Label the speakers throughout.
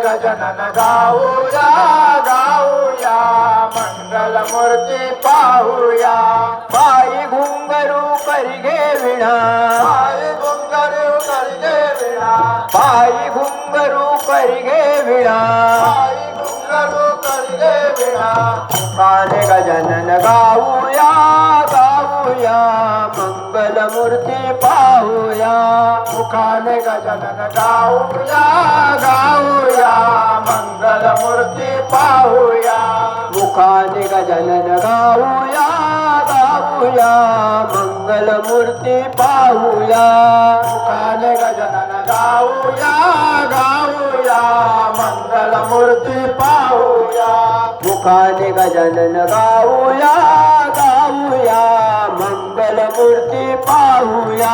Speaker 1: गजानन गाऊया गाऊया मंगल मूर्ती पाहूया पायी घुंगरू करी विणा पायी घुंगरू करी विणा पायी घुंगरू करी विणा पायी घुंगरू करी विणा काने गजानन गाऊया गाऊया मंगल मूर्ती पाहूया मुखाने गजानन गाऊया गाऊया मंगल मूर्ती पाहूया मुखाने गजानन गाऊया गाऊया मंगल मूर्ती पाहूया मुखाने गजानन गाऊया गाऊया मंगल मूर्ती पाहूया मुखाने गजानन गाऊया गाऊया मंगल मूर्ती पाहूया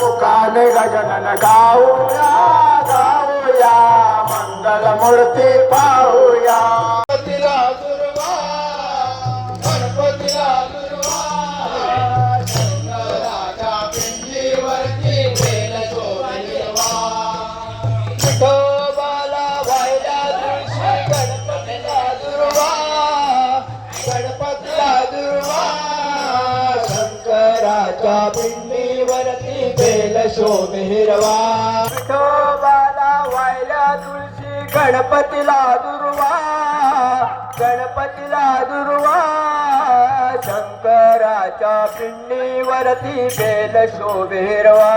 Speaker 1: मुखाने गजानन गाऊया गाऊया मंगल मूर्ती पाहूया. गणपतीला दुर्वा, गणपतीला दुर्वा, शंकराच्या पिंडीवरती बेल शोभिरवा. विठोबाला वाहिल्या तुळशी, गणपतीला दुर्वा, गणपतीला दुर्वा, शंकराच्या पिंडीवरती बेल शोभिरवा. विठोबाला वाहिल्या तुळशी, गणपतीला दुर्वा, गणपतीला दुर्वा, शंकराच्या पिंडीवरती बेल शोभिरवा.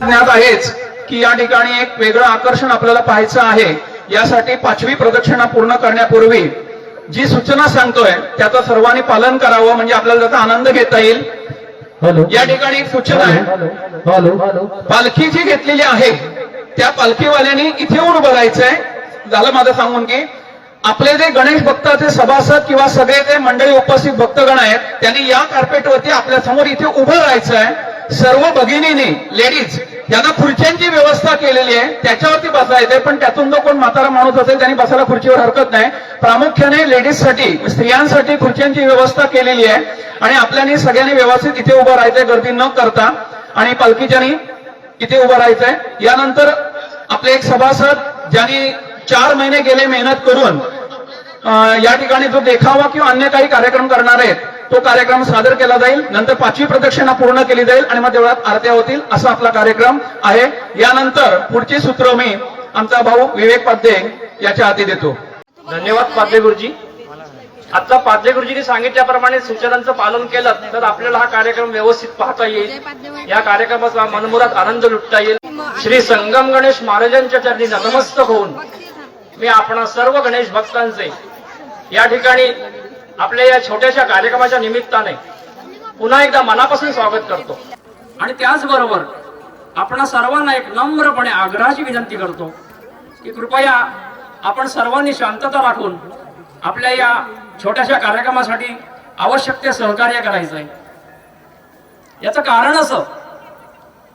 Speaker 2: ज्ञात आहेच की या ठिकाणी एक वेगळं आकर्षण आपल्याला पाहायचं आहे. यासाठी 5वी प्रदक्षिणा पूर्ण करण्यापूर्वी जी सूचना सांगतोय त्याचं सर्वांनी पालन करावं, म्हणजे आपल्याला त्याचा आनंद घेता येईल. या ठिकाणी एक सूचना आहे, पालखी जी घेतलेली आहे त्या पालखीवाल्यांनी इथे येऊन उभं राहायचंय. झालं माझं सांगून की आपले जे गणेश भक्ताचे सभासद किंवा सगळे जे मंडळी उपस्थित भक्तगण आहेत त्यांनी या कार्पेटवरती आपल्या समोर इथे उभं राहायचं आहे. सर्व भगिनींनी लेडीज ज्यांना खुर्च्यांची व्यवस्था केलेली आहे त्याच्यावरती बसायचंय, पण त्यातून जो कोण म्हातारा माणूस असेल त्यांनी बसायला खुर्चीवर हरकत नाही. प्रामुख्याने लेडीजसाठी स्त्रियांसाठी खुर्च्यांची व्यवस्था केलेली आहे आणि आपल्यानी सगळ्यांनी व्यवस्थित इथे उभं राहायचंय गर्दी न करता आणि पालखीच्यानी इथे उभं राहायचंय. यानंतर आपले एक सभासद ज्यांनी 4 महिने गेले मेहनत करून या ठिकाणी जो देखावा किंवा अन्य काही कार्यक्रम करणार आहेत तो कार्यक्रम सादर केला जाईल. नंतर 5वी प्रदक्षिणा पूर्ण केली जाईल आणि मग देवळात आरत्या होतील असा आपला कार्यक्रम आहे. यानंतर पुढची सूत्र मी आमचा भाऊ विवेक पाध्ये याच्या हाती देतो.
Speaker 3: धन्यवाद पाध्ये गुरुजी. आता पाध्ये गुरुजींनी सांगितल्याप्रमाणे सूचनांचं पालन केलं तर आपल्याला हा कार्यक्रम व्यवस्थित पाहता येईल, या कार्यक्रमाचा मनमुराद आनंद लुटता येईल. श्री संगम गणेश महाराजांच्या चरणी नतमस्तक होऊन मी आपणा सर्व गणेश भक्तांचे या ठिकाणी आपल्या या छोट्याशा कार्यक्रमाच्या निमित्ताने पुन्हा एकदा मनापासून स्वागत करतो आणि त्याचबरोबर आपण सर्वांना एक नम्रपणे आग्रहाची विनंती करतो की कृपया आपण सर्वांनी शांतता राखून आपल्या या छोट्याशा कार्यक्रमासाठी आवश्यक ते सहकार्य करायचं आहे. याचं कारण असं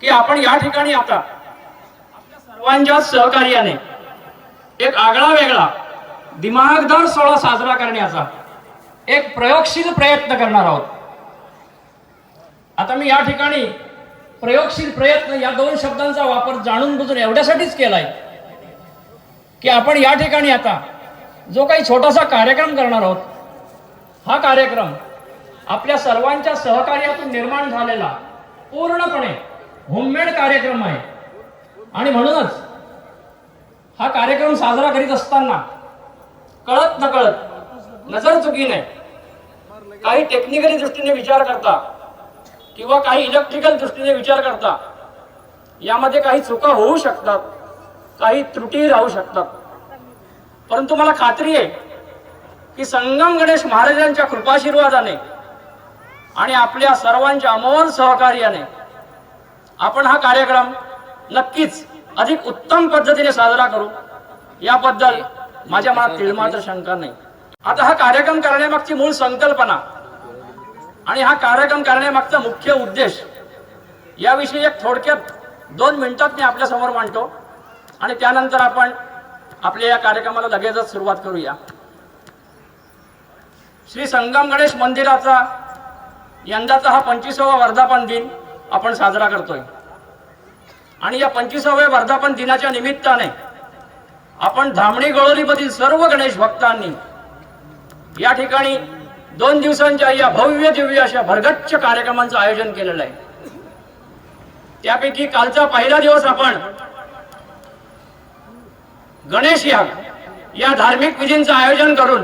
Speaker 3: की आपण या ठिकाणी आता आपल्या सर्वांच्या सहकार्याने एक आगळा वेगळा दिमागदार सोहळा साजरा करण्याचा एक प्रयोगशील प्रयत्न करणार आहोत. आता मी या ठिकाणी प्रयोगशील प्रयत्न या 2 शब्दांचा वापर जाणून बुजून एवढ्यासाठीच केलाय की आपण या ठिकाणी आता जो काही छोटासा कार्यक्रम करणार आहोत हा कार्यक्रम आपल्या सर्वांच्या सहकार्यातून निर्माण झालेला पूर्णपणे होममेड कार्यक्रम आहे आणि म्हणूनच हा कार्यक्रम साजरा करीत असताना कळत नकळत नजर चुकीने काही टेक्निकली दृष्टीने विचार करता किंवा काही इलेक्ट्रिकल दृष्टीने विचार करता यामध्ये काही चुका होऊ शकतात, काही त्रुटी राहू शकतात. परंतु मला खात्री आहे की संगम गणेश महाराजांच्या कृपाशीर्वादाने आणि आपल्या सर्वांच्या अमोल सहकार्याने आपण हा कार्यक्रम नक्कीच अधिक उत्तम पद्धतीने साजरा करू याबद्दल माझ्या मनात तिळमात्र शंका नाही. आता हा कार्यक्रम करण्यामागची मूळ संकल्पना आणि हा कार्यक्रम करण्यामागचा मुख्य उद्देश याविषयी एक थोडक्यात 2 मिनिटात मी आपल्या समोर मांडतो आणि त्यानंतर आपण आपल्या या कार्यक्रमाला लगेचच सुरुवात करूया. श्री संगम गणेश मंदिराचा यंदाचा हा 25वा वर्धापन दिन आपण साजरा करतोय आणि या 25व्या वर्धापन दिनाच्या निमित्ताने आपण धामणी गळोलीमधील सर्व गणेश भक्तांनी या ठिकाणी 2 दिवसांच्या या भव्य दिव्य अशा भरगच्च कार्यक्रमांचं आयोजन केलेलं आहे. त्यापैकी कालचा पहिला दिवस आपण गणेश याग या धार्मिक विधींचं आयोजन करून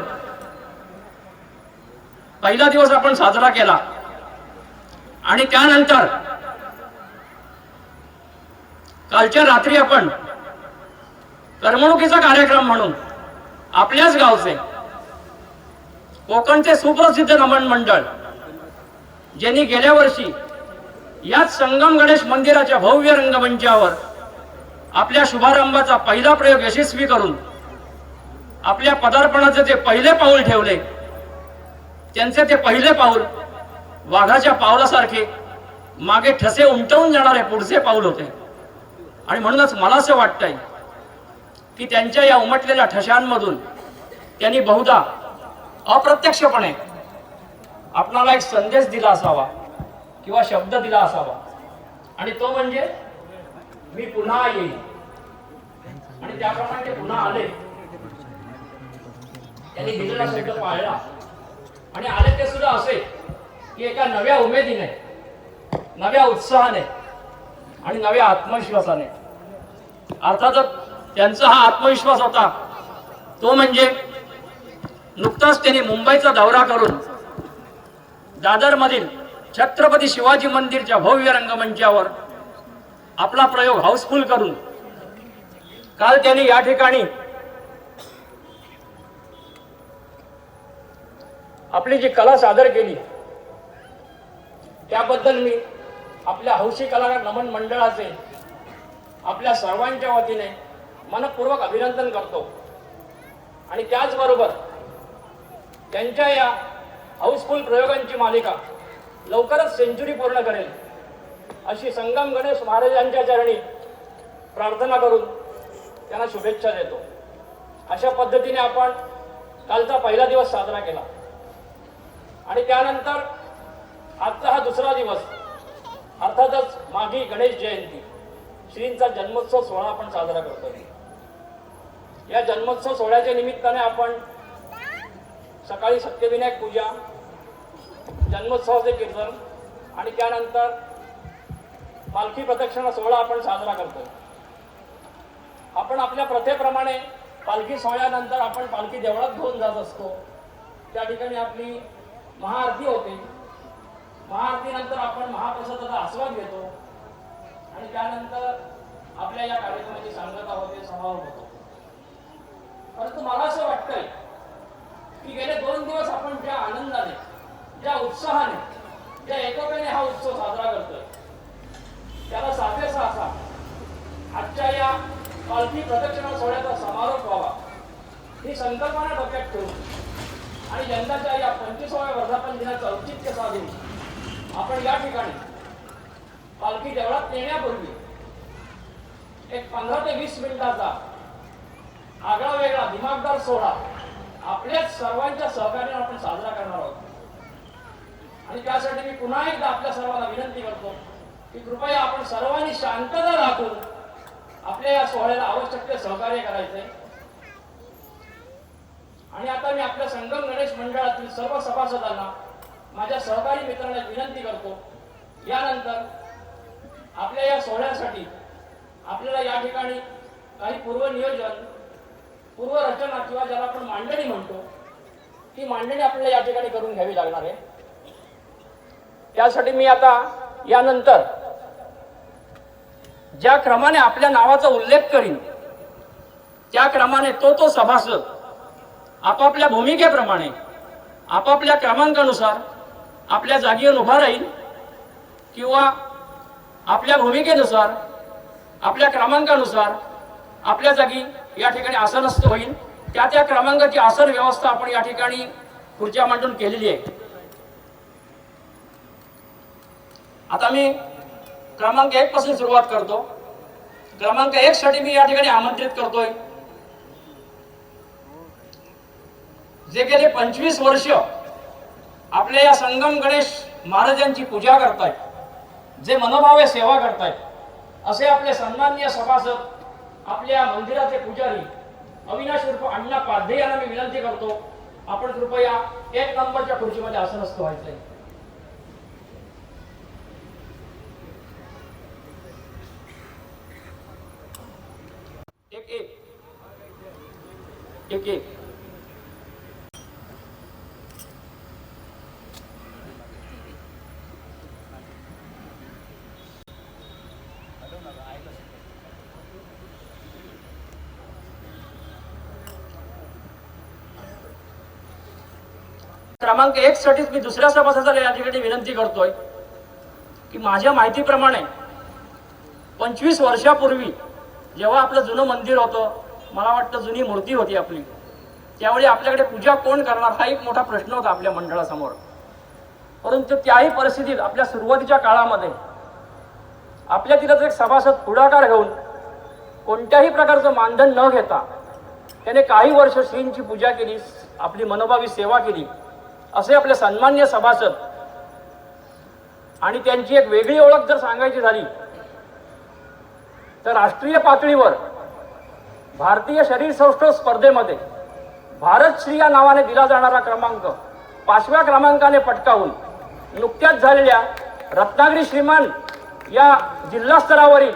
Speaker 3: पहिला दिवस आपण साजरा केला आणि त्यानंतर कालच्या रात्री आपण करमणुकीचा कार्यक्रम म्हणून आपल्याच गावचे कोकणचे सुप्रसिद्ध नमन मंडळ ज्यांनी गेल्या वर्षी याच संगम गणेश मंदिराच्या भव्य रंगमंचावर आपल्या शुभारंभाचा पहिला प्रयोग यशस्वी करून आपल्या पदार्पणाचे जे पहिले पाऊल ठेवले त्यांचे ते पहिले पाऊल वाघाच्या पावलासारखे मागे ठसे उमटवून जाणारे पुढचे पाऊल होते. आणि म्हणूनच मला असं वाटतंय की त्यांच्या या उमटलेल्या ठशांमधून त्यांनी बहुधा अप्रत्यक्षपणे आपणाला एक संदेश दिला असावा किंवा शब्द दिला असावा, आणि तो म्हणजे मी पुन्हा येईल. आणि त्याप्रमाणे ते पुन्हा आले. त्यांनी दिलेला शब्द पाळला आणि आले ते सुद्धा असे की एका नव्या उमेदीने, नव्या उत्साहाने आणि नव्या आत्मविश्वासाने. अर्थातच त्यांचा हा आत्मविश्वास होता तो म्हणजे नुकताच त्यांनी मुंबईचा दौरा करून दादर मधील छत्रपती शिवाजी मंदिरच्या भव्य रंगमंचावर आपला प्रयोग हाऊसफुल करून काल त्यांनी या ठिकाणी आपली जी कला सादर केली त्याबद्दल मी आपल्या हौशी कलाकार नमन मंडळाचे आपल्या सर्वांच्या वतीने मनपूर्वक अभिनंदन करतो. आणि त्याचबरोबर त्यांच्या या हाऊसफुल प्रयोगांची मालिका लवकरच सेंचुरी पूर्ण करेल अशी संगम गणेश महाराजांच्या चरणी प्रार्थना करून त्यांना शुभेच्छा देतो. अशा पद्धतीने आपण कालचा पहिला दिवस साजरा केला आणि त्यानंतर आजचा हा दुसरा दिवस, अर्थातच माघी गणेश जयंती, श्रींचा जन्मोत्सव सोहळा आपण साजरा करतोय. या जन्मोत्सव सोहळ्याच्या निमित्ताने आपण सकाळी सत्यविनायक पूजा, जन्मोत्सवाचे कीर्तन आणि त्यानंतर पालखी प्रदक्षिणा सोहळा आपण साजरा करतोय. आपण आपल्या प्रथेप्रमाणे पालखी सोहळ्यानंतर आपण पालखी देवळात घेऊन जात असतो. त्या ठिकाणी आपली महाआरती होते. महाआरतीनंतर आपण महाप्रसादाचा आस्वाद घेतो आणि त्यानंतर आपल्या या कार्यक्रमाची सांगता होते, समारोप होतो. परंतु मला असं वाटतंय की गेले 2 दिवस आपण ज्या आनंदाने, ज्या उत्साहाने, ज्या एकोप्याने हा उत्सव साजरा करतोय त्याला साजेसा असा आजच्या या पालखी प्रदक्षिणा सोहळ्याचा समारोप व्हावा ही संकल्पना डोक्यात ठेवून आणि यंदाच्या या 25व्या वर्धापन दिनाचं औचित्य साधून आपण या ठिकाणी पालखी देवळात नेण्यापूर्वी एक 15 ते 20 मिनिटाचा आगळा वेगळा दिमागदार सोहळा आपल्याच सर्वांच्या सहकार्याने आपण साजरा करणार आहोत. आणि त्यासाठी मी पुन्हा एकदा आपल्या सर्वांना विनंती करतो की कृपया आपण सर्वांनी शांतता राखून आपल्या या सोहळ्याला आवश्यक ते सहकार्य करायचंय. आणि आता मी आपल्या संगम गणेश मंडळातील सर्व सभासदांना, माझ्या सहकारी मित्रांना विनंती करतो, यानंतर आपल्या या सोहळ्यासाठी आपल्याला या ठिकाणी काही पूर्वनियोजन, पूर्वरचना किंवा ज्याला आपण मांडणी म्हणतो ती मांडणी आपल्याला या ठिकाणी करून घ्यावी लागणार आहे. त्यासाठी मी आता यानंतर ज्या क्रमाने आपल्या नावाचा उल्लेख करीन त्या क्रमाने तो सभासद आपापल्या भूमिकेप्रमाणे आपापल्या क्रमांकानुसार आपल्या जागेवर उभा राहील किंवा आपल्या भूमिकेनुसार, आपल्या क्रमांकानुसार आपल्या जागी या ठिकाणी आसनस्थ होईल. त्या क्रमांकाची आसन व्यवस्था आपण या ठिकाणी खुर्च्या मांडून केलेली आहे. आता मी क्रमांक 1 पासून सुरुवात करतो. क्रमांक 1 साठी मी या ठिकाणी आमंत्रित करतोय जे गेले 25 वर्ष आपल्या या संगम गणेश महाराजांची पूजा करतायत, जे मनोभावे सेवा करतायत, असे आपले सन्माननीय सभासद, आपल्या मंदिराचे पुजारी अविनाश उर्फ अण्णा पाध्ये यांना मी विनंती करतो, आपण कृपया 1 नंबरच्या खुर्चीमध्ये आसनस्थ व्हायचंय. एक क्रमांक 1 साठीच मी दुसऱ्या सभासदाला या ठिकाणी विनंती करतोय की माझ्या माहितीप्रमाणे 25 वर्षापूर्वी जेव्हा आपलं जुनं मंदिर होतं, मला वाटतं जुनी मूर्ती होती आपली, त्यावेळी आपल्याकडे पूजा कोण करणार हा एक मोठा प्रश्न होता आपल्या मंडळासमोर. परंतु त्याही परिस्थितीत आपल्या सुरुवातीच्या काळामध्ये आपल्या तिथं एक सभासद पुढाकार घेऊन कोणत्याही प्रकारचं मानधन न घेता त्याने काही वर्ष श्रींची पूजा केली, आपली मनोभावी सेवा केली. असे आपले सन्मान्य सभासद. आणि त्यांची एक वेगळी ओळख जर सांगायची झाली तर राष्ट्रीय पातळीवर भारतीय शरीर सौष्ठव स्पर्धेमध्ये भारत श्री या नावाने दिला जाणारा क्रमांक 5व्या क्रमांकाने पटकावून नुकत्याच झालेल्या रत्नागिरी श्रीमान या जिल्हा स्तरावरील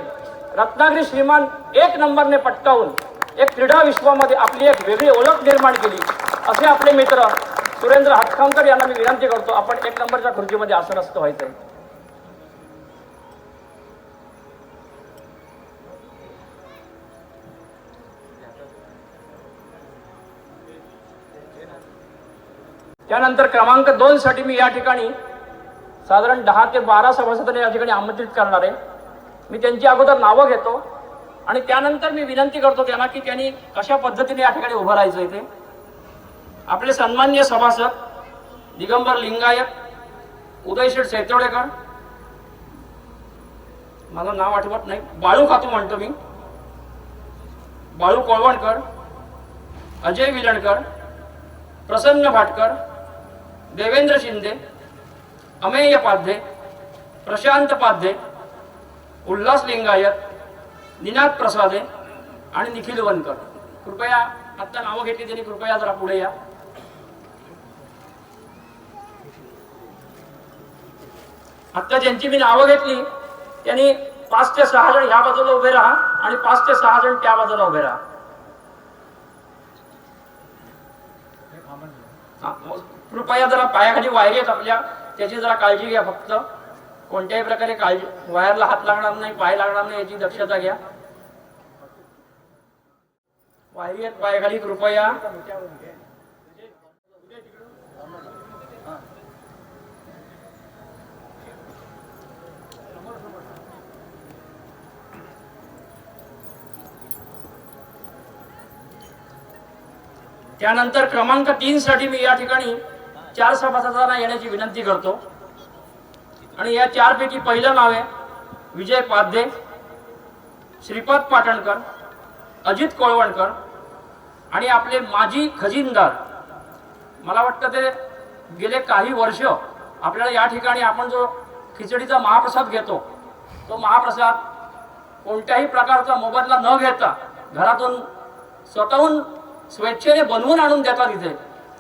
Speaker 3: रत्नागिरी श्रीमान 1 नंबरने पटकावून एक क्रीडा विश्वामध्ये आपली एक वेगळी ओळख निर्माण केली. असे आपले मित्र सुरेंद्र हातखांकर यांना मी विनंती करतो, आपण 1 नंबरच्या खुर्चीमध्ये आसनस्थ व्हायचंय. त्यानंतर क्रमांक 2 साठी मी या ठिकाणी साधारण 10 ते 12 सभासदांना या ठिकाणी आमंत्रित करणार आहे. मी त्यांची अगोदर नावं घेतो आणि त्यानंतर मी विनंती करतो त्यांना की त्यांनी कशा पद्धतीने या ठिकाणी उभं राहायचं ते. आपले सन्मान्य सभासद दिगंबर लिंगायत, उदयशेठ सेतवडेकर, माझं नाव आठवत नाही, बाळू खातू म्हणतो मी, बाळू कोळवणकर, अजय विलणकर, प्रसन्न भाटकर, देवेंद्र शिंदे, अमेय पाध्ये, प्रशांत पाध्ये, उल्हास लिंगायत, निनाद प्रसादे आणि निखिल वनकर. कृपया आता नावं घेतली त्यांनी कृपया जरा पुढे या. आता ज्यांची मी नावं घेतली त्यांनी 5 ते 6 जण ह्या बाजूला उभे राहा आणि 5 ते 6 जण त्या बाजूला उभे राहा. कृपया जरा पायाखाली वायर आहेत आपल्या, त्याची जरा काळजी घ्या. फक्त कोणत्याही प्रकारे काळजी, वायरला हात लागणार नाही, पाय लागणार नाही याची दक्षता घ्या. वायरी आहेत पायाखाली, कृपया. त्यानंतर क्रमांक 3 साठी मी या ठिकाणी 4 सभासदांना येण्याची विनंती करतो आणि या 4 पैकी पहिलं नाव आहे विजय पाध्ये, श्रीपाद पाटणकर, अजित कोळवणकर आणि आपले माजी खजिनदार. मला वाटतं ते गेले काही वर्ष आपल्याला या ठिकाणी आपण जो खिचडीचा महाप्रसाद घेतो तो महाप्रसाद कोणत्याही प्रकारचा मोबदला न घेता घरातून स्वतःहून स्वेच्छेने बनवून आणून देतात इथे,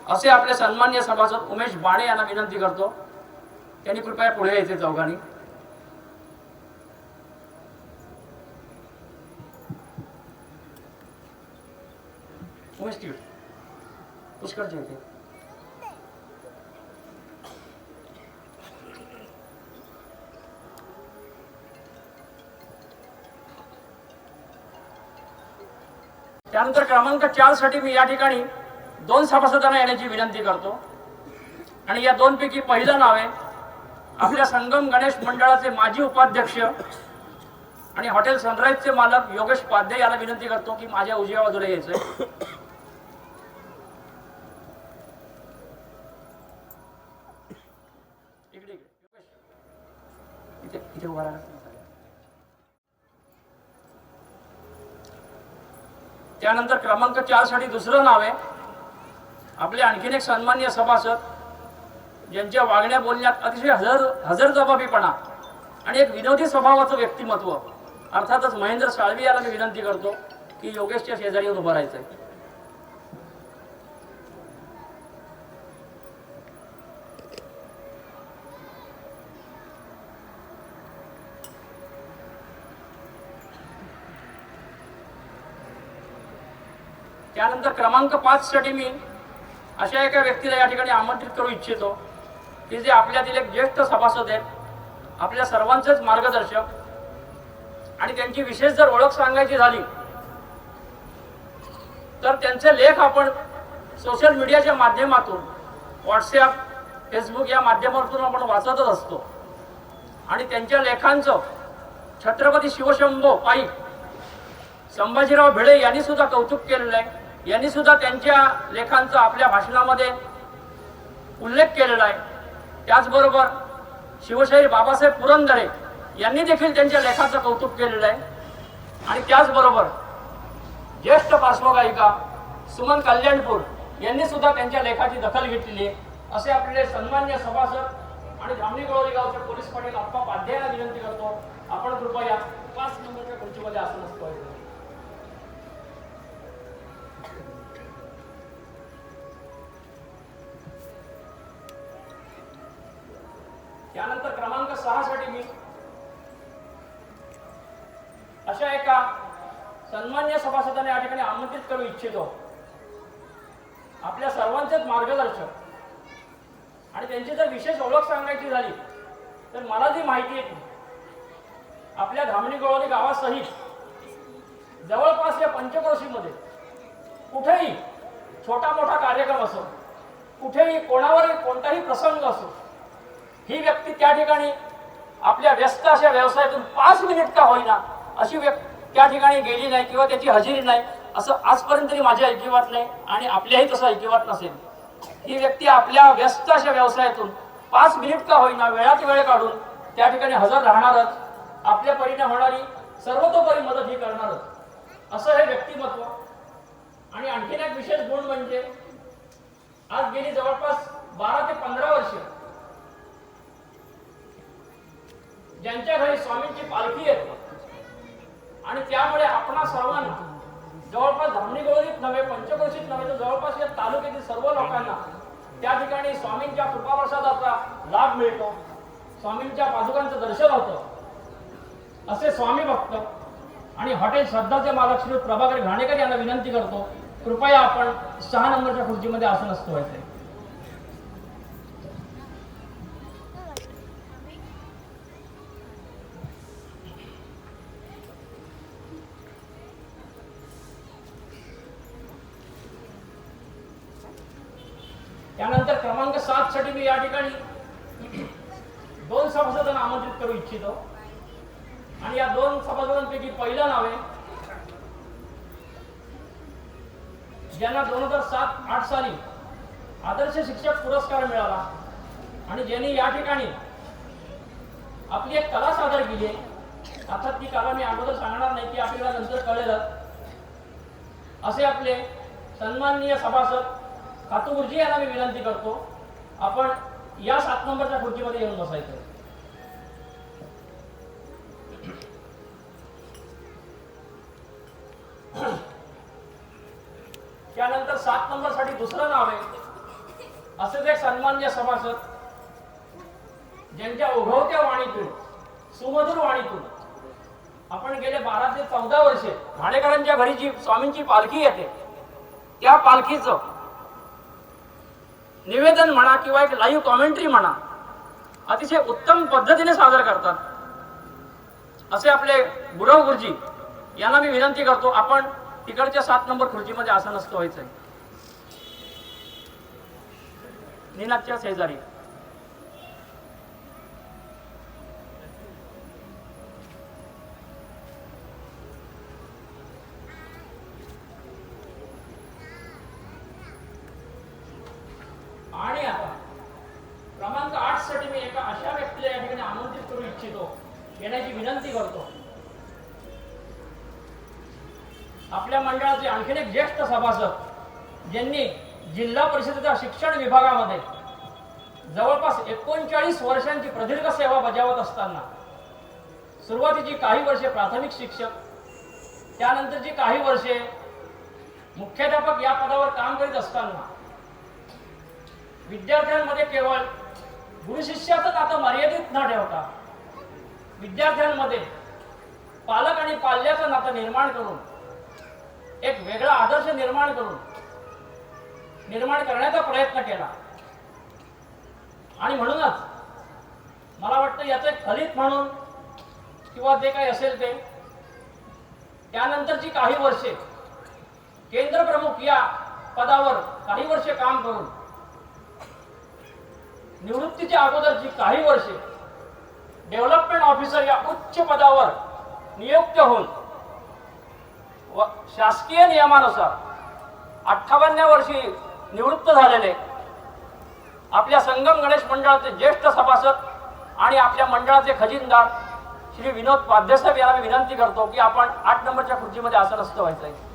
Speaker 3: असे आपले सन्मान्य सभासद उमेश बाणे यांना विनंती करतो. त्यांनी कृपया पुढे यायचे चौघांनी. उमेश तिकडे पुष्कळचे येते. त्यानंतर क्रमांक 4 साठी मी या ठिकाणी 2 सभासदांना येण्याची विनंती करतो आणि या 2 पैकी पहिलं नाव आहे आपल्या संगम गणेश मंडळाचे माजी उपाध्यक्ष आणि हॉटेल सनराईजचे मालक योगेश पाध्ये याला विनंती करतो की माझ्या उजव्या बाजूला यायचंय. इथे उभा राहा. त्यानंतर क्रमांक 4 साठी दुसरं नाव आहे आपले आणखीन एक सन्मान्य सभासद ज्यांच्या वागण्या बोलण्यात अतिशय हजरजबाबीपणा आणि एक विनोदी स्वभावाचं व्यक्तिमत्व, अर्थातच महेंद्र साळवी याला मी विनंती करतो की योगेशच्या शेजारी येऊन उभं राहायचंय. त्यानंतर क्रमांक 5 साठी मी अशा एका व्यक्तीला या ठिकाणी आमंत्रित करू इच्छितो की जे आपल्यातील एक ज्येष्ठ सभासद आहेत, आपल्या सर्वांचेच मार्गदर्शक आणि त्यांची विशेष जर ओळख सांगायची झाली तर त्यांचे लेख आपण सोशल मीडियाच्या माध्यमातून व्हॉट्सॲप, फेसबुक या माध्यमातून आपण वाचतच असतो. आणि त्यांच्या लेखांचं छत्रपती शिवशंभो पाईक संभाजीराव भिडे यांनी सुद्धा कौतुक केलेलं आहे. यांनी सुद्धा त्यांच्या लेखांचा आपल्या भाषणामध्ये उल्लेख केलेला आहे. त्याचबरोबर शिवशाहीर बाबासाहेब पुरंदरे यांनी देखील त्यांच्या लेखाचं कौतुक केलेलं आहे. आणि त्याचबरोबर ज्येष्ठ पार्श्वगायिका सुमन कल्याणपूर यांनी सुद्धा त्यांच्या लेखाची दखल घेतलेली आहे. असे आपले सन्मान्य सभासद आणि धामणी गळोली गावचे पोलीस पाटील आप्पा पाध्यायांना विनंती करतो, आपण कृपया 5 नंबरच्या खुर्चीमध्ये आसन असतो. त्यानंतर क्रमांक 6 साठी मी अशा एका सन्मान्य सभासदांना या ठिकाणी आमंत्रित करू इच्छितो. आपल्या सर्वांचेच मार्गदर्शक आणि त्यांची जर विशेष ओळख सांगायची झाली तर मला जी माहिती आहे आपल्या धामणी गळोली गावासहित जवळपास या पंचक्रोशीमध्ये कुठेही छोटा मोठा कार्यक्रम असो, कुठेही कोणावर कोणताही प्रसंग असो, ही व्यक्ती त्या ठिकाणी आपल्या व्यस्त अशा व्यवसायातून 5 मिनिट का होईना अशी व्यक्ती त्या ठिकाणी गेली नाही किंवा त्याची हजेरी नाही असं आजपर्यंत तरी माझ्या ऐकिवात नाही आणि आपल्याही तसं ऐकिवात नसेल. ही व्यक्ती आपल्या व्यस्त अशा व्यवसायातून 5 मिनिट का होईना वेळात वेळ काढून त्या ठिकाणी हजर राहणारच, आपल्या परीने होणारी सर्वतोपरी मदत ही करणारच असं हे व्यक्तिमत्व. आणि आणखीन एक विशेष गुण म्हणजे आज गेली जवळपास 12 ते 15 वर्ष ज्यांच्या घरी स्वामींची पालखी येते आणि त्यामुळे आपणा सर्वांना जवळपास धामणी गळोलीत नव्हे, पंचक्रोशीत नव्हे तर जवळपास या तालुक्यातील सर्व लोकांना त्या ठिकाणी स्वामींच्या कृपाप्रसादाचा लाभ मिळतो, स्वामींच्या पादुकांचं दर्शन होतं. असे स्वामी भक्त आणि हॉटेल श्रद्धाचे मालक श्री प्रभाकर घाणेकर यांना विनंती करतो, कृपया आपण 6 नंबरच्या खुर्चीमध्ये आसनस्थ व्हायचे. त्यानंतर क्रमांक 7 साठी मी या ठिकाणी 2 सभासदांना आमंत्रित करू इच्छितो. आणि या 2 सभासदांपैकी पहिलं नाव आहे ज्यांना 2007-8 साली आदर्श शिक्षक पुरस्कार मिळाला आणि ज्यांनी या ठिकाणी आपली एक कला सादर केली आहे. अर्थात ती कला मी अगोदर सांगणार नाही, ती आपल्याला नंतर कळेलच. असे आपले सन्माननीय सभासद खातू गुरुजी यांना मी विनंती करतो, आपण या 7 नंबरच्या खुर्चीमध्ये येऊन बसायचं. त्यानंतर 7 नंबर साठी दुसरं नाव आहे असेच एक सन्मान्य सभासद ज्यांच्या ओघवत्या वाणीतून, सुमधुर वाणीतून आपण गेले 12 ते 14 वर्षे घाणेकरांच्या घरी जी स्वामींची पालखी येते त्या पालखीचं निवेदन म्हणा किंवा एक लाईव्ह कॉमेंट्री म्हणा अतिशय उत्तम पद्धतीने सादर करतात. असे आपले गुरव गुरुजी यांना मी विनंती करतो, आपण तिकडच्या 7 नंबर खुर्चीमध्ये आसनस्थ व्हायचंय. निनादच्या शेजारी. आणि आता क्रमांक 8 साठी मी एका अशा व्यक्तीला या ठिकाणी आमंत्रित करू इच्छितो, येण्याची विनंती करतो. आपल्या मंडळाचे आणखीन एक ज्येष्ठ सभासद ज्यांनी जिल्हा परिषदेच्या शिक्षण विभागामध्ये जवळपास 39 वर्षांची प्रदीर्घ सेवा बजावत असताना सुरुवातीची काही वर्षे प्राथमिक शिक्षक, त्यानंतरची काही वर्षे मुख्याध्यापक या पदावर काम करीत असताना विद्यार्थ्यांमध्ये केवळ गुरुशिष्याचं नातं मर्यादित न ठेवता विद्यार्थ्यांमध्ये पालक आणि पाल्याचं नातं निर्माण करून एक वेगळा आदर्श निर्माण करण्याचा प्रयत्न केला. आणि म्हणूनच मला वाटतं याचं एक फलित म्हणून किंवा जे काही असेल ते त्यानंतरची काही वर्षे केंद्र प्रमुख या पदावर काही वर्षे काम करून निवृत्तीच्या अगोदरची काही वर्षे डेव्हलपमेंट ऑफिसर या उच्च पदावर नियुक्त होऊन शासकीय नियमानुसार 58व्या वर्षी निवृत्त झालेले आपल्या संगम गणेश मंडळाचे ज्येष्ठ सभासद आणि आपल्या मंडळाचे खजिनदार श्री विनोद पाध्यसाहेब यांना मी विनंती करतो की आपण 8 नंबरच्या खुर्चीमध्ये आसनस्थ व्हायचं आहे.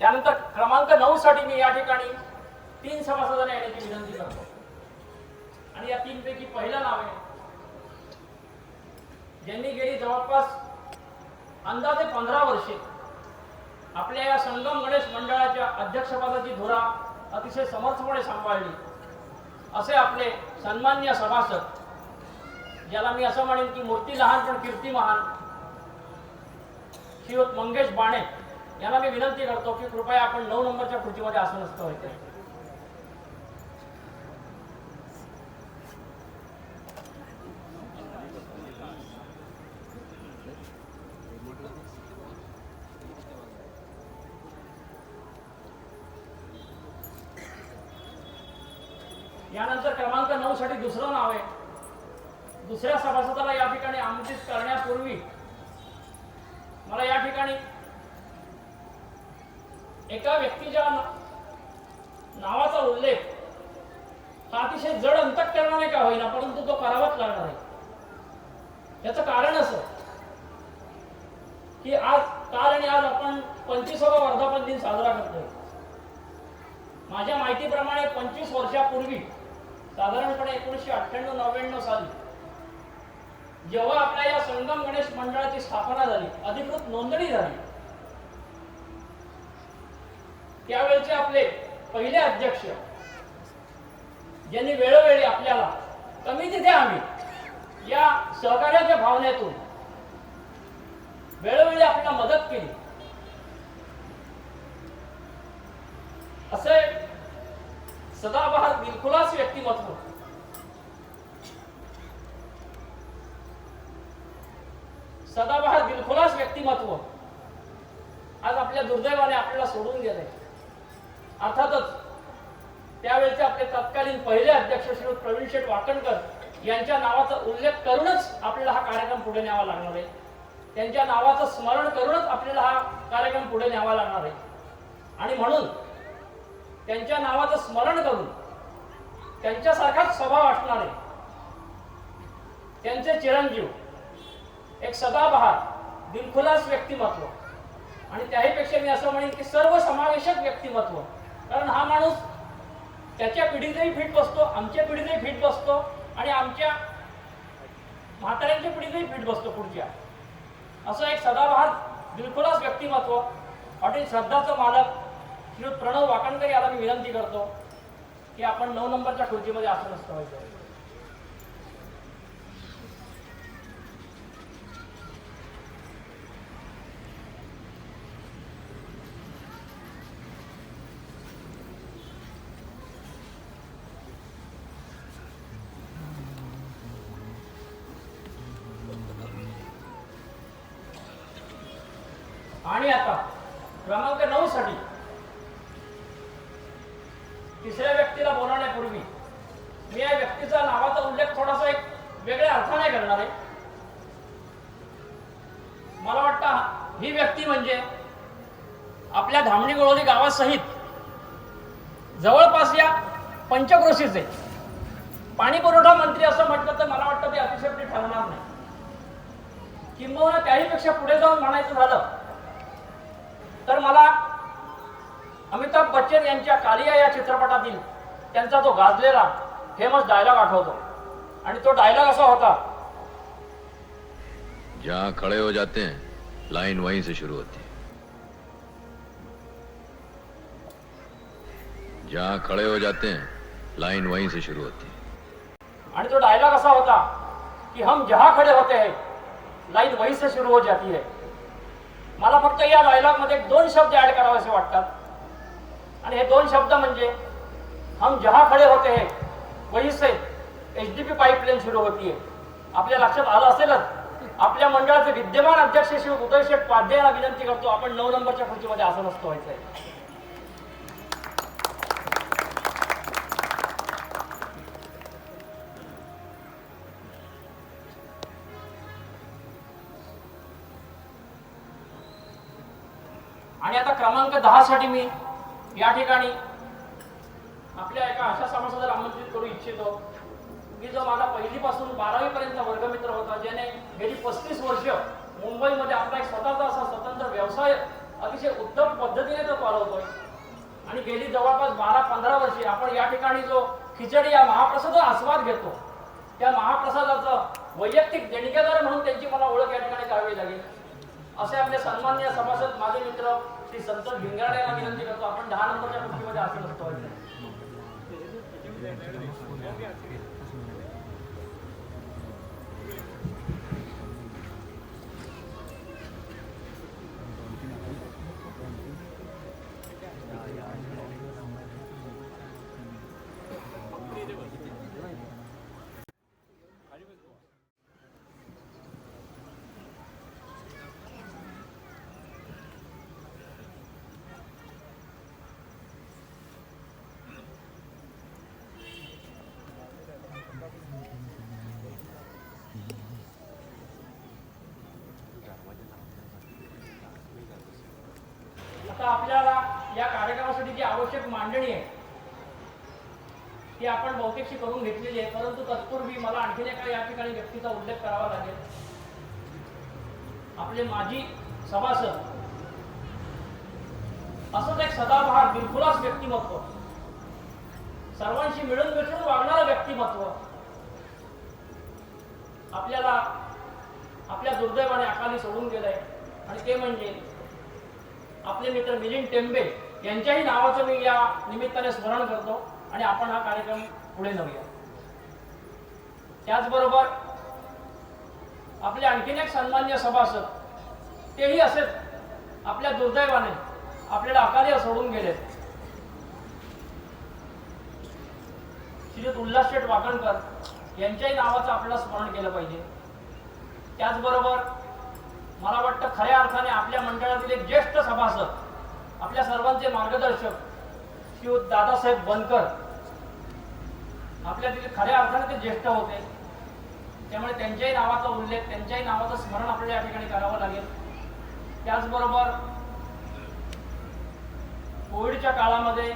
Speaker 3: त्यानंतर क्रमांक 9 साठी मी या ठिकाणी 3 सभासदांना येण्याची विनंती करतो आणि या 3 पैकी पहिलं नाव आहे ज्यांनी गेली जवळपास अंदाजे 15 वर्षे आपल्या या संगम गणेश मंडळाच्या अध्यक्षपदाची धुरा अतिशय समर्थपणे सांभाळली असे आपले सन्माननीय सभासद ज्याला मी असं म्हणेन की मूर्ती लहान पण कीर्ती महान श्रीयुत मंगेश बाणे यांना मी विनंती करतो की कृपया आपण 9 नंबरच्या खुर्चीमध्ये आसनस्थ व्हायचे. यानंतर क्रमांक 9 साठी दुसरं नाव आहे. दुसऱ्या सभासदाला या ठिकाणी आमंत्रित करण्यापूर्वी मला या ठिकाणी एका व्यक्तीच्या नावाचा उल्लेख हा अतिशय जड अंतःकरणाने का होईना परंतु तो करावाच लागणार आहे. याचं कारण असं की काल आणि आज आपण 25वा वर्धापन दिन साजरा करतोय. माझ्या माहितीप्रमाणे 25 वर्षापूर्वी साधारणपणे 1998-99 साली जेव्हा आपल्या या संगम गणेश मंडळाची स्थापना झाली अधिकृत नोंदणी झाली त्यावेळेचे आपले पहिले अध्यक्ष ज्यांनी वेळोवेळी आपल्याला कमी तिथे आम्ही या सहकार्याच्या भावनेतून वेळोवेळी आपल्याला मदत केली असे सदाबहार दिलखुलास व्यक्तिमत्व आज आपल्या दुर्दैवाने आपल्याला सोडून गेले. अर्थातच त्यावेळेचे आपले तत्कालीन पहिले अध्यक्ष श्री प्रवीण शेठ वाकणकर यांच्या नावाचा उल्लेख करूनच आपल्याला हा कार्यक्रम पुढे न्यावा लागणार आहे. त्यांच्या नावाचं स्मरण करूनच आपल्याला हा कार्यक्रम पुढे न्यावा लागणार आहे आणि म्हणून त्यांच्या नावाचं स्मरण करून त्यांच्यासारखाच स्वभाव असणारे त्यांचे चिरंजीव एक सदाबहार दिलखुलास व्यक्तिमत्व आणि त्याहीपेक्षा मी असं म्हणेन की सर्व समावेशक व्यक्तिमत्व. कारण हा माणूस त्याच्या पिढीतही फिट बसतो, आमच्या पिढीतही फिट बसतो आणि आमच्या म्हाताऱ्यांच्या पिढीतही फिट बसतो पुढच्या. असं एक सदाबहार दिलखुलास व्यक्तिमत्व हॉटेल श्रद्धाचं मालक श्री प्रणव वाकणकर याला मी विनंती करतो की आपण 9 नंबरच्या खुर्चीमध्ये आसनस्थ व्हायचं. आणि आता क्रमांक 9 साठी तिसऱ्या व्यक्तीला बोलावण्यापूर्वी मी या व्यक्तीचा नावाचा उल्लेख थोडासा एक वेगळ्या अर्थाने करणार आहे. मला वाटतं ही व्यक्ती म्हणजे आपल्या धामणी गोळोली गावासहित जवळपास या पंचक्रोशीचे पाणी पुरवठा मंत्री असं म्हटलं तर मला वाटतं ते अतिशयोक्ती ठरणार नाही. किंबहुना त्याहीपेक्षा पुढे जाऊन म्हणायचं झालं तर मला अमिताभ बच्चन यांच्या कालिया या चित्रपटातील त्यांचा जो गाजलेला फेमस डायलॉग आठवतो आणि तो डायलॉग असा होता,
Speaker 4: जहां खड़े हो जाते हैं लाइन वहीं से शुरू होती है. जहां खड़े हो जाते हैं लाइन वहीं से शुरू होती है.
Speaker 3: आणि तो डायलॉग असा होता की हम जहां खड़े होते हैं लाइन वहीं से शुरू हो जाती है. मला फक्त या डायलॉग मध्ये 2 शब्द ऍड करावेसे वाटतात आणि हे 2 शब्द म्हणजे हम जहां खड़े होते हैं वहीं से एचडीपी पाईपलाईन सुरू होतीये. आपल्या लक्षात आलं असेलच, आपल्या मंडळाचे विद्यमान अध्यक्ष श्री उदयशेठ पाध्ये यांना विनंती करतो, आपण 9 नंबरच्या खुर्चीमध्ये आसनस्थ व्हायचंय. आणि आता क्रमांक 10 साठी मी या ठिकाणी आपल्या एका अशा सभासदाला आमंत्रित करू इच्छितो की जो माझा पहिलीपासून 12वी पर्यंत वर्गमित्र होता, ज्याने गेली 35 वर्ष मुंबईमध्ये आपला एक स्वतःचा असा स्वतंत्र व्यवसाय अतिशय उत्तम पद्धतीने तो चालवतोय. आणि गेली जवळपास 12-15 वर्षे आपण या ठिकाणी जो खिचडी या महाप्रसादाचा आस्वाद घेतो, त्या महाप्रसादाचं वैयक्तिक देणगीदार म्हणून त्यांची मला ओळख या ठिकाणी करावी लागेल. असे आपले सन्माननीय सभासद माझे मित्र श्री संतोष भिंगाडे यांना विनंती करतो, आपण 10 नंबरच्या खुर्चीमध्ये आसनस्थ व्हायचं. आता आपल्याला या कार्यक्रमासाठी जी आवश्यक मांडणी आहे ती आपण बहुतेकशी करून घेतलेली आहे, परंतु तत्पूर्वी मला आणखीन एका या ठिकाणी व्यक्तीचा उल्लेख करावा लागेल. आपले माजी सभासद, असंच एक सदाबहार दिलखुलास व्यक्तिमत्व, सर्वांशी मिळून मिसळून वागणारं व्यक्तिमत्व आपल्याला आपल्या दुर्दैवाने अकाली सोडून गेलंय. आणि ते म्हणजे आपले मित्र मिलिंद टेंबे यांच्याही नावाचं मी या निमित्ताने स्मरण करतो आणि आपण हा कार्यक्रम पुढे नेऊया. त्याचबरोबर आपले आणखीन एक सन्माननीय सभासद, तेही असेच आपल्या दुर्दैवाने आपल्याला अकाली सोडून गेलेत, श्री उल्हासशेठ वाकणकर यांच्याही नावाचं आपल्याला स्मरण केलं पाहिजे. त्याचबरोबर मला वाटतं खऱ्या अर्थाने आपल्या मंडळातील एक ज्येष्ठ सभासद, आपल्या सर्वांचे मार्गदर्शक श्री दादासाहेब बनकर, आपल्यातील खऱ्या अर्थाने ते ज्येष्ठ होते, त्यामुळे त्यांच्याही नावाचा उल्लेख, त्यांच्याही नावाचं स्मरण आपल्याला या ठिकाणी करावं लागेल. त्याचबरोबर कोविडच्या काळामध्ये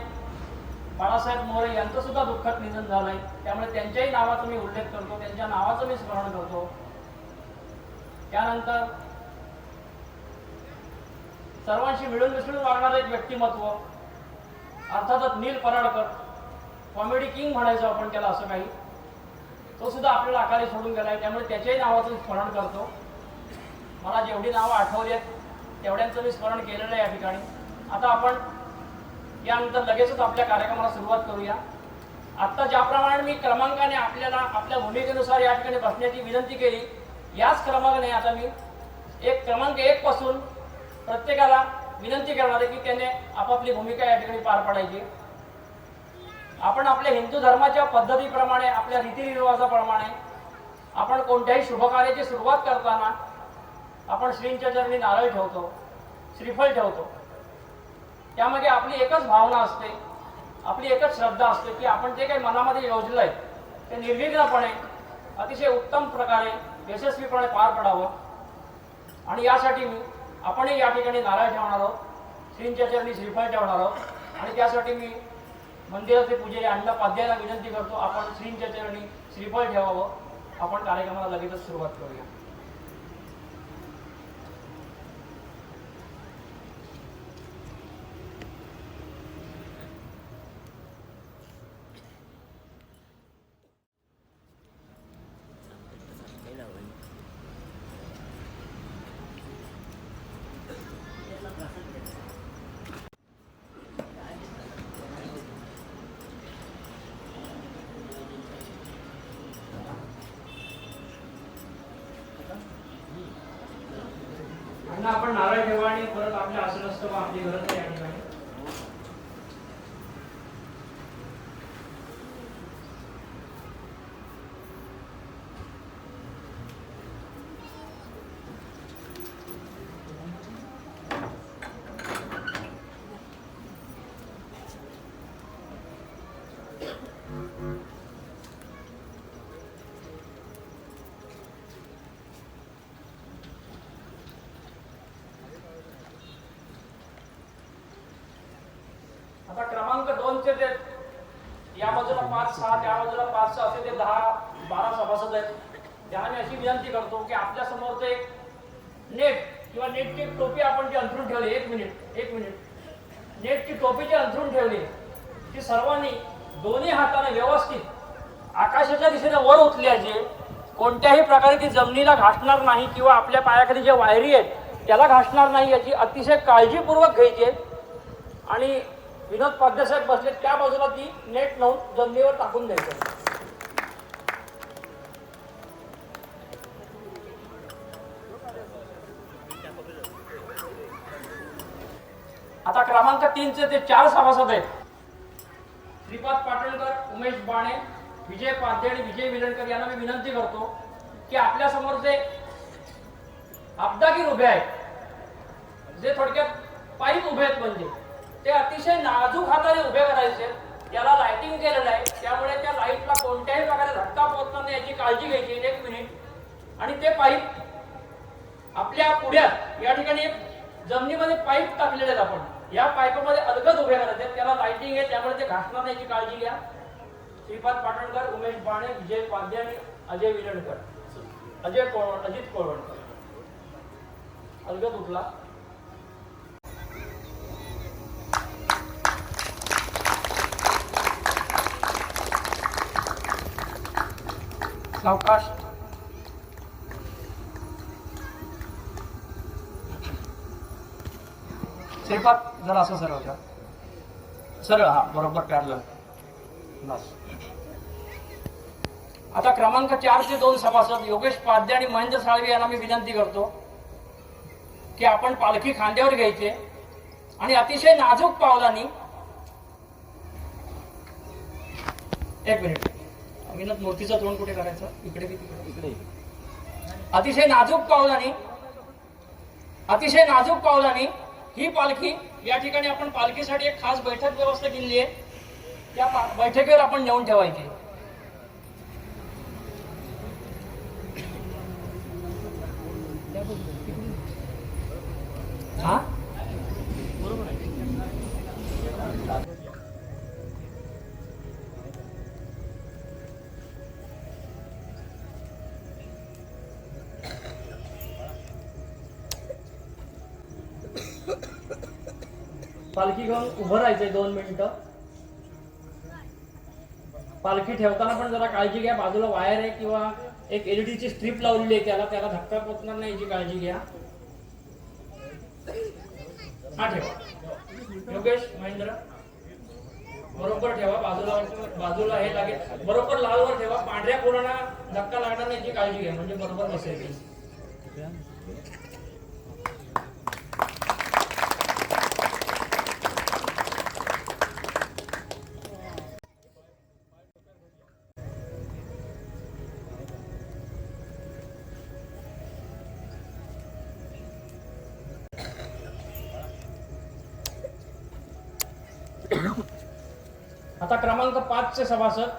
Speaker 3: बाळासाहेब मोरे यांचं सुद्धा दुःखद निधन झालंय, त्यामुळे त्यांच्याही नावाचा मी उल्लेख करतो, त्यांच्या नावाचं मी स्मरण करतो. त्यानंतर सर्वांशी मिळून मिसळून वागणारं एक व्यक्तिमत्व, अर्थातच नील पराडकर, कॉमेडी किंग म्हणायचो आपण त्याला, असं काही, तो सुद्धा आपल्याला अकाली सोडून गेलाय, त्यामुळे त्याच्याही नावाचं स्मरण करतो. मला जेवढी नावं आठवली आहेत तेवढ्यांचं मी स्मरण केलेलं आहे या ठिकाणी. आता आपण यानंतर लगेचच आपल्या कार्यक्रमाला सुरुवात करूया. आत्ता ज्याप्रमाणे मी क्रमांकाने आपल्याला आपल्या भूमिकेनुसार या ठिकाणी बसण्याची विनंती केली, याच क्रमांकाने आता मी क्रमांक 1 पासून प्रत्येकाला विनंती करणार आहे की त्याने आपापली भूमिका या ठिकाणी पार पाडायची. आपण आपल्या हिंदू धर्माच्या पद्धतीप्रमाणे, आपल्या रीतिरिवाजाप्रमाणे आपण कोणत्याही शुभकार्याची सुरुवात करताना आपण श्रींच्या चरणी नारळ ठेवतो, श्रीफळ ठेवतो. त्यामध्ये आपली एकच भावना असते, आपली एकच श्रद्धा असते की आपण जे काही मनामध्ये योजलंय ते निर्विघ्नपणे अतिशय उत्तम प्रकारे यशस्वीपणे पार पडावं. आणि यासाठी आपणही या ठिकाणी नारळ ठेवणार आहोत, श्रींच्या चरणी श्रीफळ ठेवणार आहोत. आणि त्यासाठी मी मंदिराचे पुजारी अण्णा पाध्यायला विनंती करतो, आपण श्रींच्या चरणी श्रीफळ ठेवावं. आपण कार्यक्रमाला लगेचच सुरुवात करूया. आपण नारळ ठेवा आणि परत आपल्या आसनस्थ आपली गरज आहे या ठिकाणी. उपस्थित आहेत या बाजूला 5-6 त्या बाजूला 5-6 असे ते 10-12 सभासद आहेत त्यांना मी अशी विनंती करतो की आपल्या समोर ते नेट किंवा नेटची टोपी आपण जी अंथरून ठेवली एक मिनिट नेटची टोपी जी अंथरून ठेवली ती सर्वांनी दोन्ही हाताने व्यवस्थित आकाशाच्या दिशेने वर उचलायची कोणत्याही प्रकारे ती जमिनीला घासणार नाही किंवा आपल्या पायाखाली जे वायरी आहेत त्याला घासणार नाही याची अतिशय काळजीपूर्वक घ्यायची आहे आणि विनोद पाध्यासाहेब बसले त्या बाजूला ती नेट लावून जमिनीवर टाकून द्यायचं आता क्रमांक 3 चे ते 4 सभासद आहेत श्रीपाद पाटणकर उमेश बाणे विजय पाध्ये आणि विजय विलणकर यांना मी विनंती करतो की आपल्या समोर जे आपदागीर उभे आहेत जे थोडक्यात पाईप उभे आहेत म्हणजे ते अतिशय नाजूक हाताने उभे करायचे त्याला लाइटिंग केलेलं आहे त्यामुळे त्या लाईटला कोणत्याही प्रकारे धक्का पोहोचणार नाही याची काळजी घ्यायची एक मिनिट आणि ते पाईप आपल्या पुढ्यात या ठिकाणी एक जमिनीमध्ये पाईप टाकलेले आहेत आपण या पाईपामध्ये अलगद उभे करायचे त्याला लाइटिंग आहे त्यामुळे ते घासणार नाही याची काळजी घ्या श्रीपाद पाटणकर उमेश बाणे विजय पाध्ये आणि अजय विलणकर अजित कोळवणकर अलगद उठला सावकाश श्रीपाद जरा असं सरळ का सरळ हा बरोबर काढलं बस आता क्रमांक 4 चे 2 सभासद योगेश पाध्ये आणि महेंद्र साळवे यांना मी विनंती करतो की आपण पालखी खांद्यावर घ्यायची आणि अतिशय नाजूक पावलांनी एक मिनिट विनोद मूर्तीचं तोंड कुठे करायचं इकडे की तिकडे अतिशय नाजूक पावलांनी ही पालखी या ठिकाणी आपण पालखीसाठी एक खास बैठक व्यवस्था केली आहे त्या बैठकीवर आपण नेऊन ठेवायची हा पालखी घेऊन उभं राहायचंय 2 मिनिटं पालखी ठेवताना पण जरा काळजी घ्या बाजूला वायर आहे किंवा एक LED ची स्ट्रीप लावलेली आहे त्याला धक्का पोचणार नाही याची काळजी घ्या हा ठेवा योगेश महेंद्र बरोबर ठेवा बाजूला हे लागेल बरोबर लालवर ठेवा पांढऱ्या पोरांना धक्का लागणार नाही याची काळजी घ्या म्हणजे बरोबर बसेल आता क्रमांक 5 चे सभासद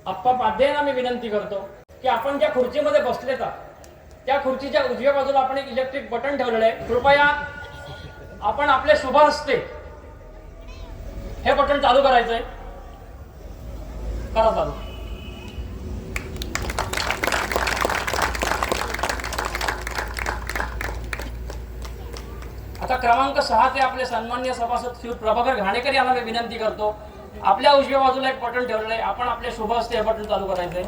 Speaker 3: आप्पा पाध्ये यांना मी विनंती करतो की आपण ज्या खुर्चीमध्ये बसलेत त्या खुर्चीच्या उजव्या बाजूला आपण एक इलेक्ट्रिक बटन ठेवलेलं आहे कृपया आपण आपल्या शुभ हस्ते हे बटन चालू करायचंय करा चालू आता क्रमांक 6 ते आपले सन्माननीय सभासद श्री प्रभाकर घाणेकर यांना मी विनंती करतो आपल्या उजव्या बाजूला एक बटन ठेवलेलं आहे आपण आपल्या शुभ हस्ते हे बटन चालू करायचंय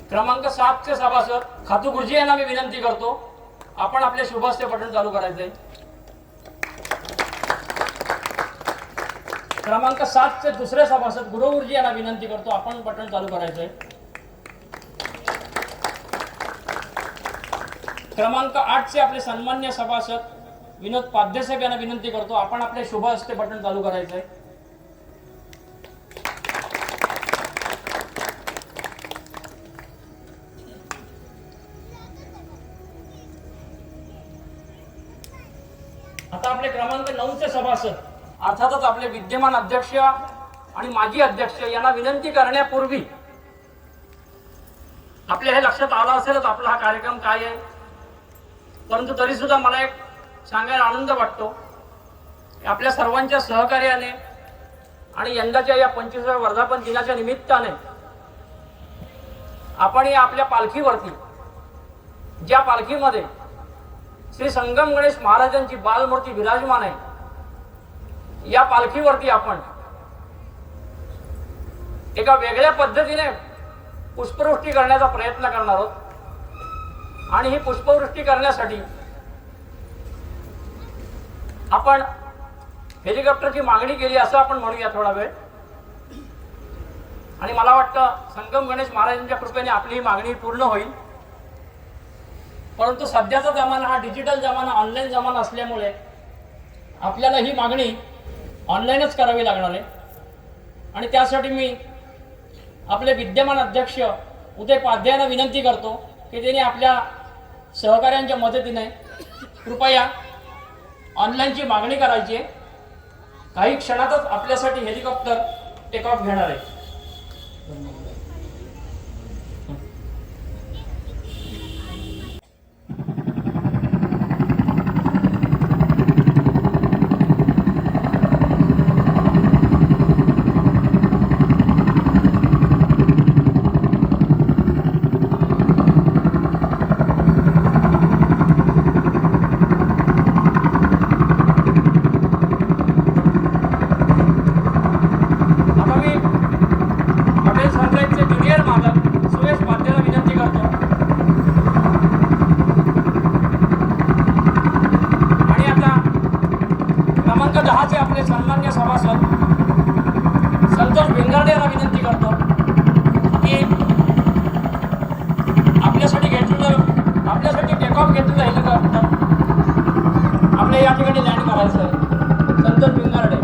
Speaker 3: क्रमांक 7 चे सभासद खातू गुरुजी यांना मी विनंती करतो आपण आपल्या शुभ हस्ते बटन चालू करायचंय क्रमांक 7 चे दुसरे सभासद गुरु गुरुजी यांना विनंती करतो आपण बटन चालू करायचंय क्रमांक 8 चे आपले सन्माननीय सभासद विनोद पाध्यसाहेब यांना विनंती करतो आपण आपले शुभ हस्ते बटन चालू करायचंय आता आपले क्रमांक 9 चे सभासद अर्थातच आपले विद्यमान अध्यक्ष आणि माजी अध्यक्ष यांना विनंती करण्यापूर्वी आपल्या हे लक्षात आलं असेलच आपला हा कार्यक्रम काय आहे परंतु तरी सुद्धा मला एक सांगायला आनंद वाटतो की आपल्या सर्वांच्या सहकार्याने आणि यंदाच्या या 25व्या वर्धापन दिनाच्या निमित्ताने आपण या आपल्या पालखीवरती, ज्या पालखीमध्ये श्री संगम गणेश महाराजांची बालमूर्ती विराजमान आहे, या पालखीवरती आपण एका वेगळ्या पद्धतीने पुष्पवृष्टी करण्याचा प्रयत्न करणार आहोत। आणि ही पुष्पवृष्टी करण्यासाठी आपण हेलिकॉप्टरची मागणी केली असं आपण म्हणूया थोडा वेळ। आणि मला वाटतं संगम गणेश महाराजांच्या कृपेने आपली ही मागणी पूर्ण होईल। परंतु सध्याचा जमाना हा डिजिटल जमाना, ऑनलाईन जमाना असल्यामुळे आपल्याला ही मागणी ऑनलाईनच करावी लागणार आहे। आणि त्यासाठी मी आपले विद्यमान अध्यक्ष उदय पाध्यायांना विनंती करतो की त्यांनी आपल्या सहकाऱ्यांच्या मदतीने कृपया ऑनलाईनची मागणी करायची आहे। काही क्षणातच आपल्यासाठी हेलिकॉप्टर टेक ऑफ घेणार आहे। संतोष भिंगारडे यांना विनंती करतो की आपल्यासाठी टेक ऑफ घेतलेलं हेलिकॉप्टर आपल्या या ठिकाणी लँड करायचं आहे। संतोष भिंगारडे।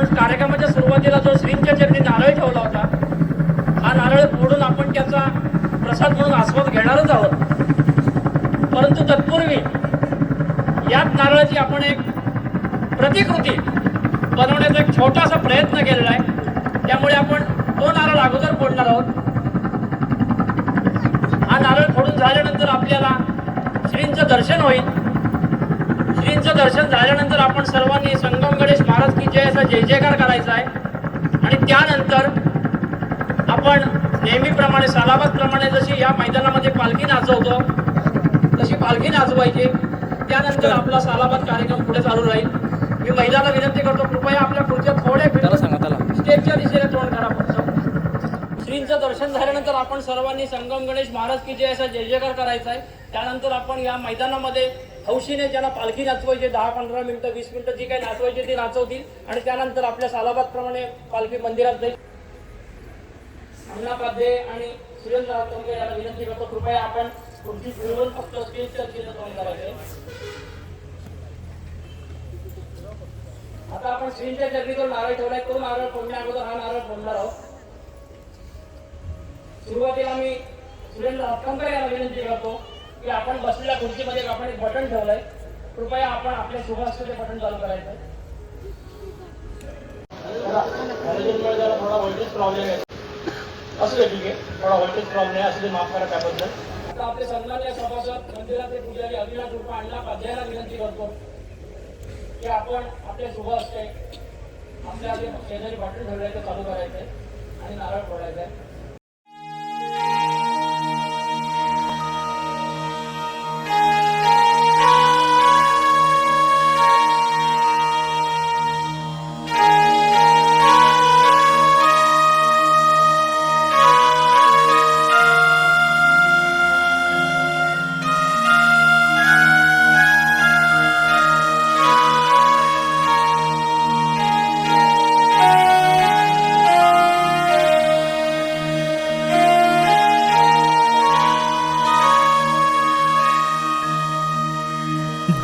Speaker 3: कार्यक्रमाच्या सुरुवातीला जो श्रींच्या चरणी नारळ ठेवला होता, हा नारळ फोडून आपण त्याचा प्रसाद म्हणून आस्वाद घेणारच आहोत। परंतु तत्पूर्वी त्याच नारळाची आपण एक प्रतिकृती बनवण्याचा एक छोटासा प्रयत्न केलेला आहे. त्यामुळे आपण तो नारळ अगोदर फोडणार आहोत. हा नारळ फोडून झाल्यानंतर आपल्याला श्रींचं दर्शन होईल. श्रींचं दर्शन झाल्यानंतर आपण सर्वांनी संगम गणेश महाराज की जय असा जय जयकार करायचा आहे. आणि त्यानंतर आपण नेहमीप्रमाणे सालाबादप्रमाणे जशी या मैदानामध्ये पालखी नाचवतो तशी पालखी नाचवायची. त्यानंतर आपला सालाबाद कार्यक्रम पुढे चालू राहील. मी महिलांना विनंती करतो, कृपया आपल्या खुर्च्या थोड्या स्टेजच्या दिशेने तोंड करा. फक्त श्रींचं दर्शन झाल्यानंतर आपण सर्वांनी संगम गणेश महाराज की जय असा जय जयकार करायचा आहे. त्यानंतर आपण या मैदानामध्ये हौशीने ज्याला पालखी नाचवायची 10-15 मिनिटं 20 मिनिटं जी काही नाचवायची ती नाचवतील. आणि त्यानंतर आपल्या सालाबादप्रमाणे पालखी मंदिरात जाईल. अण्णापाध्ये आणि सुरेंद्र हातोंगे याला विनंती करतो, कृपया आपण खुर्ची फिरवून फक्त स्टेजच्या दिशेने तोंड करायचे. आता आपण श्रींच्या चरणीवर नारळ ठेवलाय. तो नारळ फोडण्या अगोदर हा नारळ फोडणार आहोत. सुरुवातीला मी सुरेंद्र हातोंगे याला विनंती करतो की आपण बसलेल्या खुर्चीमध्ये आपण एक बटन ठेवलंय. कृपया आपण आपल्या शुभास्ते बटन चालू करायचं. जरा थोडा व्होल्टेज प्रॉब्लेम आहे. असू दे, ठीक आहे, थोडा व्होल्टेज प्रॉब्लेम आहे, असू दे, माफ करा त्याबद्दल. आता आपले सन्माननीय सभासद मंदिराचे पुजारी अविनाश उर्फ अण्णापाध्यायाला विनंती करतो की आपण आपले शुभ असते आपल्या शेजारी बटन ठेवलंय ते चालू करायचंय आणि नारळ फोडायचा आहे.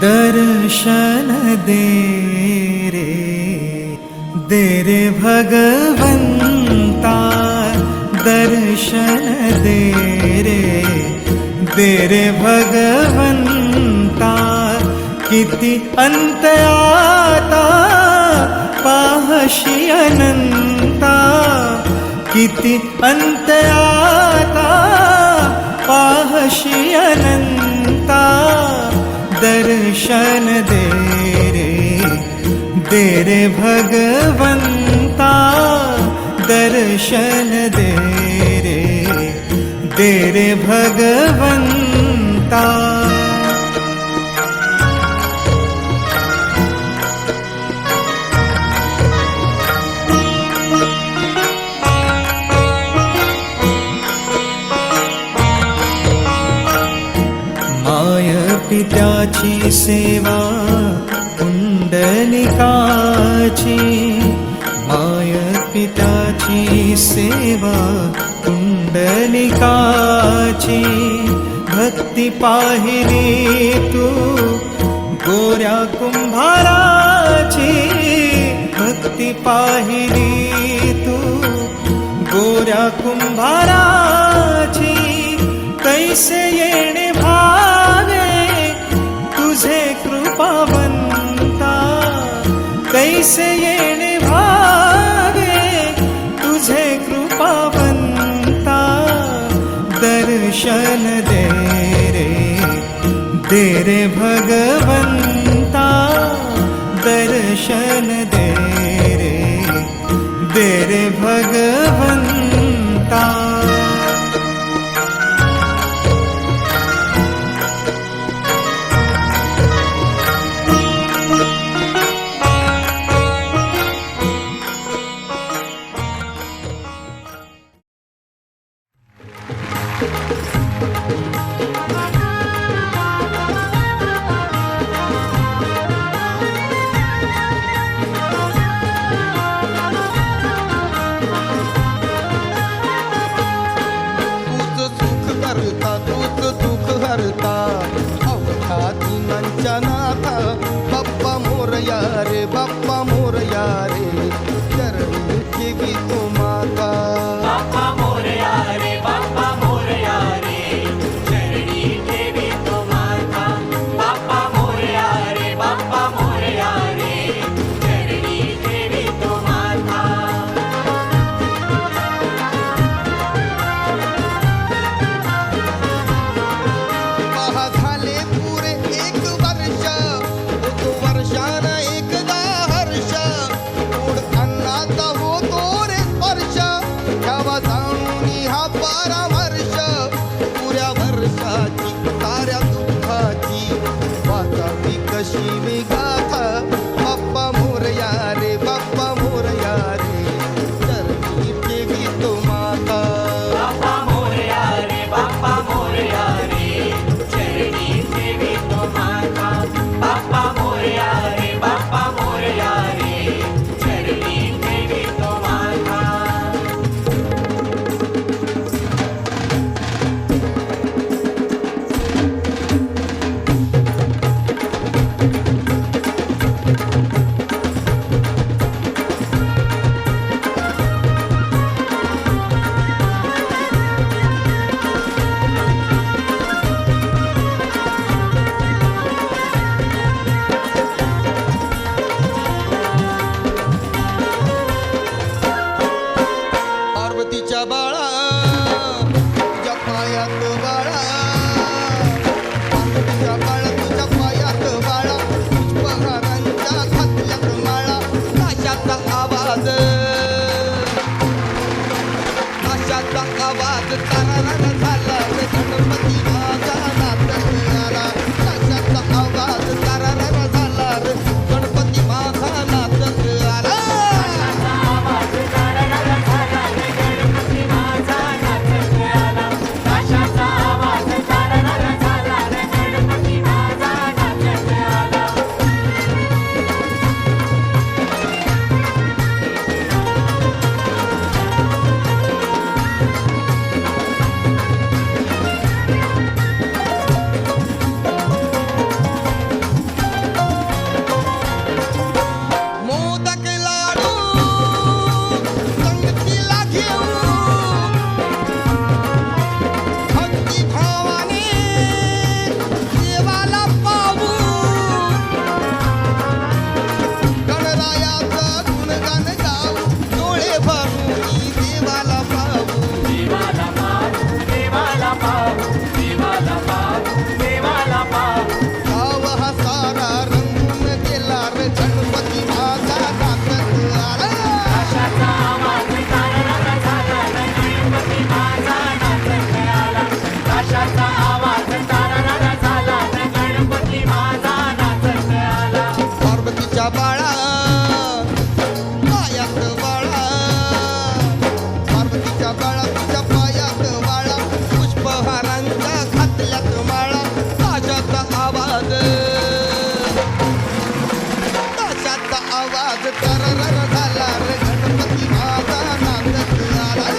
Speaker 5: दर्शन दे रे भगवंता, दर्शन दे रे भगवंता. किती अंत आता पाहशी अनंता, किती अंत आता पाहशी अनंता. दर्शन दे रे भगवंता, दर्शन दे रे भगवंता. पित्याची सेवा कुंडलिकाची, माय पित्याची सेवा कुंडलिकाची. भक्ती पाहिली तू गोऱ्या कुंभाराची, भक्ती पाहिली तू गोऱ्या कुंभाराची. कैसे येणे भावे तुझे कृपावंता, कैसे येणे भावे तुझे कृपावंता. दर्शन दे रे भगवंता, दर्शन दे रे भगवंता.
Speaker 6: बाप्पा मोरया रे चरणी ठेवी तो माता.
Speaker 7: बाप्पा मोरया रे चरणी ठेवी तो माता. बाप्पा मोरया रे
Speaker 6: कशाचा आवाज तारारा झाला रे गणपती माझा नाचत आला कशाचा आवाज तारारा झाला रे गणपती माझा नाचत आला मोदक लाडू संगतीला घेऊन भक्ती भावाने देवाला पाहून गणरायाचं गुणगान गाऊ डोळे भरून देवाला पाहू गाव हा सारा रंगून गेला रे गणपती माझा नाचत आला पार्वतीच्या बाळा पायात बाळा पार्वतीच्या बाळा तिच्या पायात बाळा पुष्पहारांच्या घातल्यात माळा ताशाचा आवाज तररर झाला रे गणपती माझा नाचत आला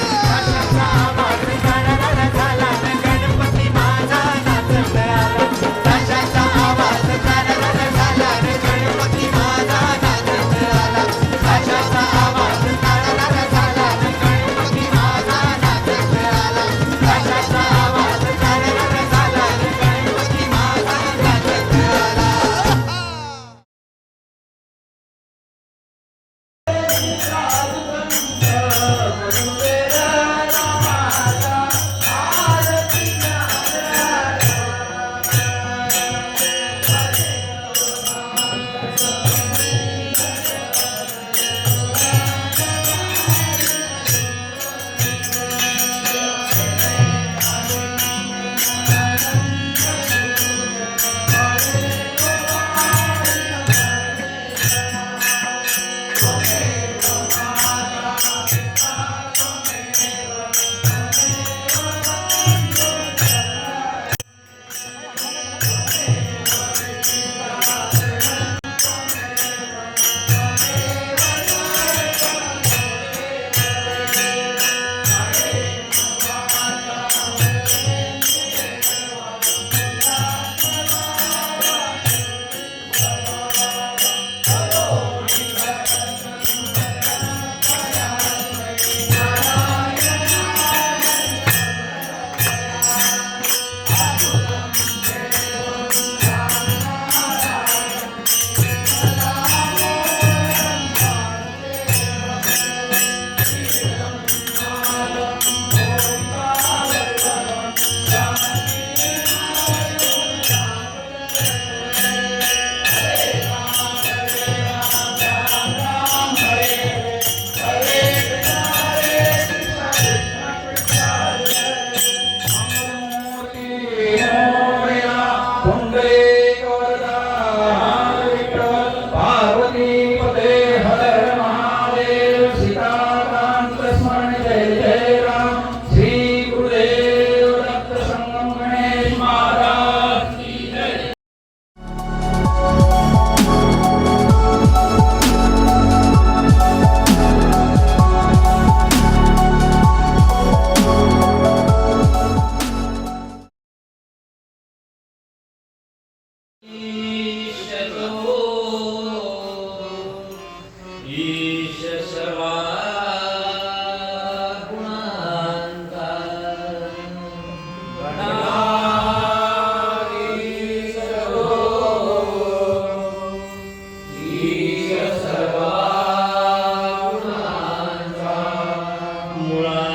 Speaker 3: मुळा